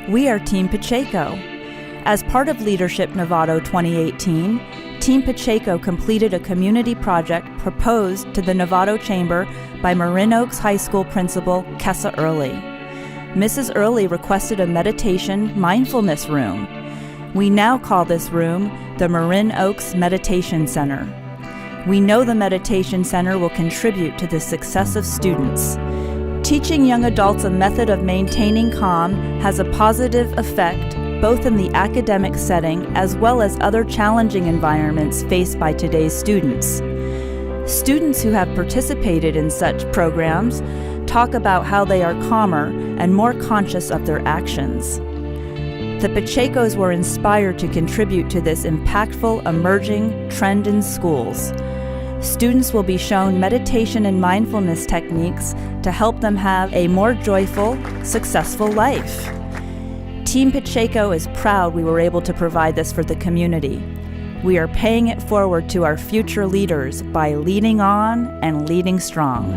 We are Team Pacheco. As part of Leadership Novato 2018, Team Pacheco completed a community project proposed to the Novato Chamber by Marin Oaks High School Principal Kessa Early. Mrs. Early requested a meditation mindfulness room. We now call this room the Marin Oaks Meditation Center. We know the Meditation Center will contribute to the success of students. Teaching young adults a method of maintaining calm has a positive effect both in the academic setting as well as other challenging environments faced by today's students. Students who have participated in such programs talk about how they are calmer and more conscious of their actions. The Pachecos were inspired to contribute to this impactful emerging trend in schools. Students will be shown meditation and mindfulness techniques to help them have a more joyful, successful life. Team Pacheco is proud we were able to provide this for the community. We are paying it forward to our future leaders by leading on and leading strong.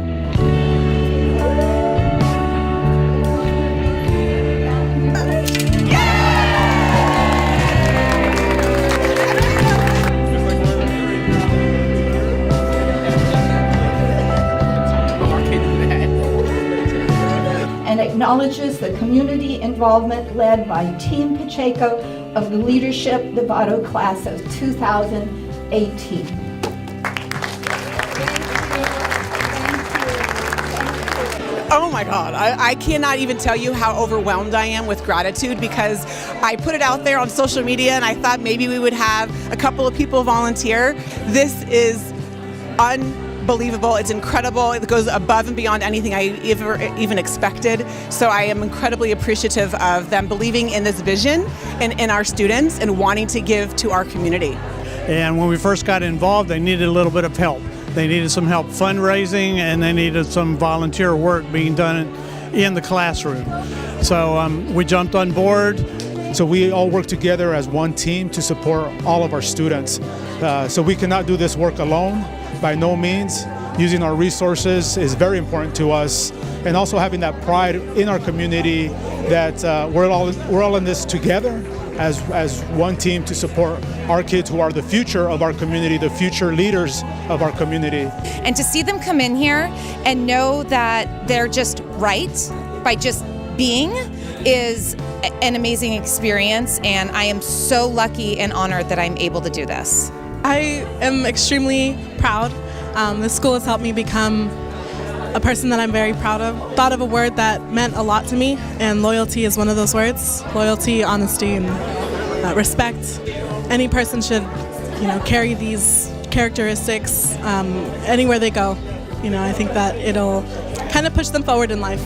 And acknowledges the community involvement led by Team Pacheco of the Leadership Novato class of 2018. Oh my God, I cannot even tell you how overwhelmed I am with gratitude, because I put it out there on social media and I thought maybe we would have a couple of people volunteer. This is unbelievable. It's incredible. It goes above and beyond anything I even expected. So I am incredibly appreciative of them believing in this vision and in our students and wanting to give to our community. And when we first got involved, they needed a little bit of help. They needed some help fundraising, and they needed some volunteer work being done in the classroom. So we jumped on board. So we all work together as one team to support all of our students. So we cannot do this work alone, by no means. Using our resources is very important to us, and also having that pride in our community that we're all in this together as one team to support our kids who are the future of our community, the future leaders of our community. And to see them come in here and know that they're just right by just being is an amazing experience, and I am so lucky and honored that I'm able to do this. I am extremely proud. This school has helped me become a person that I'm very proud of. Thought of a word that meant a lot to me, and loyalty is one of those words. Loyalty, honesty, and respect. Any person should, carry these characteristics anywhere they go. I think that it'll kind of push them forward in life.